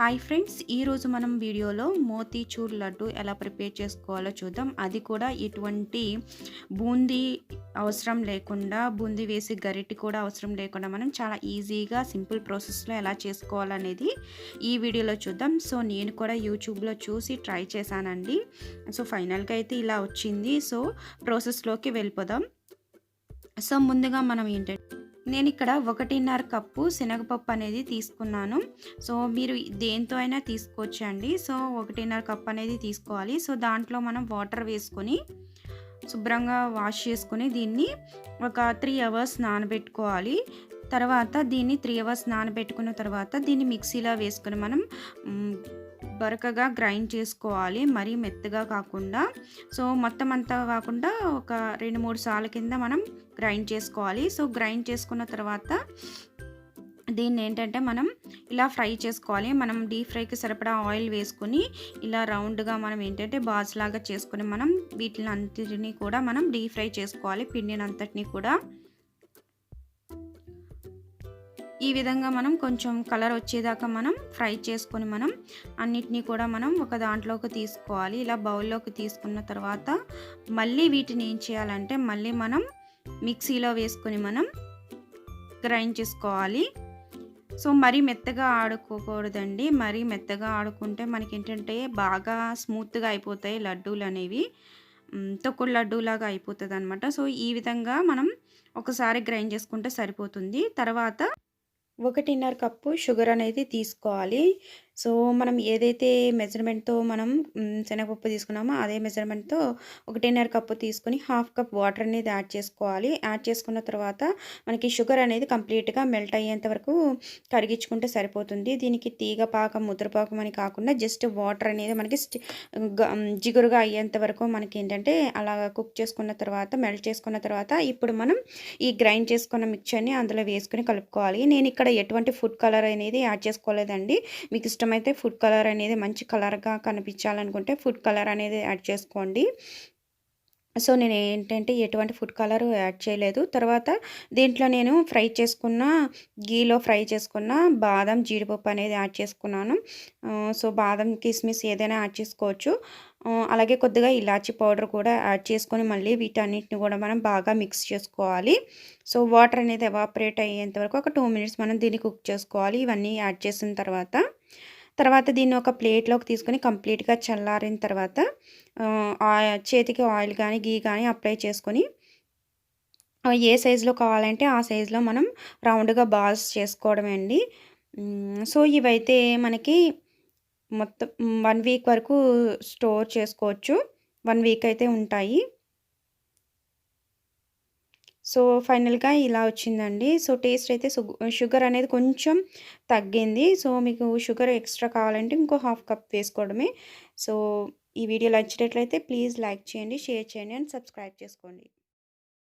Hi friends, ఈరోజు మనం వీడియోలో మోతీచూర్ లడ్డు ఎలా ప్రిపేర్ చేసుకోవాలో చూద్దాం. అది కూడా ఎటువంటి బూందీ అవసరం లేకుండా, బూందీ వేసి గరిటె కూడా అవసరం లేకుండా మనం చాలా ఈజీగా సింపుల్ ప్రాసెస్లో ఎలా చేసుకోవాలనేది ఈ వీడియోలో చూద్దాం. సో నేను కూడా యూట్యూబ్లో చూసి ట్రై చేశానండి. సో ఫైనల్గా అయితే ఇలా వచ్చింది. సో ప్రాసెస్లోకి వెళ్ళిపోదాం. సో ముందుగా మనం ఏంటంటే నేను ఇక్కడ 1.5 కప్పు శనగపప్పు అనేది తీసుకున్నాను. సో మీరు దేంతో అయినా తీసుకోవచ్చండి. సో 1.5 కప్ అనేది తీసుకోవాలి. సో దాంట్లో మనం వాటర్ వేసుకొని శుభ్రంగా వాష్ చేసుకొని దీన్ని ఒక 3 అవర్స్ నానబెట్టుకోవాలి. తర్వాత దీన్ని 3 అవర్స్ నానబెట్టుకున్న తర్వాత దీన్ని మిక్సీలో వేసుకొని మనం బరకగా గ్రైండ్ చేసుకోవాలి. మరీ మెత్తగా కాకుండా. సో మొత్తం అంతా కాకుండా ఒక 2-3 సార్ల కింద మనం గ్రైండ్ చేసుకోవాలి. సో గ్రైండ్ చేసుకున్న తర్వాత దీన్ని ఏంటంటే మనం ఇలా ఫ్రై చేసుకోవాలి. మనం డీప్ ఫ్రైకి సరిపడా ఆయిల్ వేసుకొని ఇలా రౌండ్గా మనం ఏంటంటే బాల్స్ లాగా చేసుకొని మనం వీటిని అంతటిని కూడా మనం డీప్ ఫ్రై చేసుకోవాలి. పిండిని అంతటిని కూడా ఈ విధంగా మనం కొంచెం కలర్ వచ్చేదాకా మనం ఫ్రై చేసుకొని మనం అన్నిటినీ కూడా మనం ఒక దాంట్లోకి తీసుకోవాలి. ఇలా బౌల్లోకి తీసుకున్న తర్వాత మళ్ళీ వీటిని ఏం చేయాలంటే మళ్ళీ మనం మిక్సీలో వేసుకొని మనం గ్రైండ్ చేసుకోవాలి. సో మరీ మెత్తగా ఆడుకోకూడదండి. మరీ మెత్తగా ఆడుకుంటే మనకి ఏంటంటే బాగా స్మూత్గా అయిపోతాయి లడ్డూలు అనేవి. తొక్కుడు లడ్డూలాగా అయిపోతుంది అనమాట. సో ఈ విధంగా మనం ఒకసారి గ్రైండ్ చేసుకుంటే సరిపోతుంది. తర్వాత 1.5 కప్పు షుగర్ అనేది తీసుకోవాలి. సో మనం ఏదైతే మెజర్మెంట్తో మనం శనగపప్పు తీసుకున్నామో అదే మెజర్మెంట్తో 1.5 కప్పు తీసుకొని హాఫ్ కప్ వాటర్ అనేది యాడ్ చేసుకోవాలి. యాడ్ చేసుకున్న తర్వాత మనకి షుగర్ అనేది కంప్లీట్గా మెల్ట్ అయ్యేంత వరకు కరిగించుకుంటే సరిపోతుంది. దీనికి తీగ పాకం ముద్రపాకం అని కాకుండా జస్ట్ వాటర్ అనేది మనకి జిగురుగా అయ్యేంత వరకు మనకి ఏంటంటే అలా కుక్ చేసుకున్న తర్వాత మెల్ట్ చేసుకున్న తర్వాత ఇప్పుడు మనం ఈ గ్రైండ్ చేసుకున్న మిక్చర్ని అందులో వేసుకొని కలుపుకోవాలి. నేను ఇక్కడ ఎటువంటి ఫుడ్ కలర్ అనేది యాడ్ చేసుకోలేదండి. మీకు ఇష్టమైతే ఫుడ్ కలర్ అనేది మంచి కలర్గా కనిపించాలనుకుంటే ఫుడ్ కలర్ అనేది యాడ్ చేసుకోండి. సో నేను ఏంటంటే ఎటువంటి ఫుడ్ కలర్ యాడ్ చేయలేదు. తర్వాత దీంట్లో నేను గీలో ఫ్రై చేసుకున్న బాదం జీడిపప్పు అనేది యాడ్ చేసుకున్నాను. సో బాదం కిస్మిస్ ఏదైనా యాడ్ చేసుకోవచ్చు. అలాగే కొద్దిగా ఇలాచీ పౌడర్ కూడా యాడ్ చేసుకొని మళ్ళీ వీటన్నిటిని కూడా మనం బాగా మిక్స్ చేసుకోవాలి. సో వాటర్ అనేది ఎవాపరేట్ అయ్యేంత వరకు ఒక 2 మినిట్స్ మనం దీన్ని కుక్ చేసుకోవాలి. ఇవన్నీ యాడ్ చేసిన తర్వాత దీన్ని ఒక ప్లేట్లోకి తీసుకొని కంప్లీట్గా చల్లారిన తర్వాత చేతికి ఆయిల్ కానీ గీ కానీ అప్లై చేసుకొని ఏ సైజులో కావాలంటే ఆ సైజులో మనం రౌండ్గా బాల్స్ చేసుకోవడమే అండి. సో ఇవైతే మనకి మొత్తం 1 వీక్ వరకు స్టోర్ చేసుకోవచ్చు. 1 వీక్ అయితే ఉంటాయి. సో ఫైనల్గా ఇలా వచ్చిందండి. సో టేస్ట్ అయితే షుగర్ అనేది కొంచెం తగ్గింది. సో మీకు షుగర్ ఎక్స్ట్రా కావాలంటే ఇంకో హాఫ్ కప్ వేసుకోవడమే. సో ఈ వీడియో నచ్చినట్లయితే ప్లీజ్ లైక్ చేయండి, షేర్ చేయండి అండ్ సబ్స్క్రైబ్ చేసుకోండి.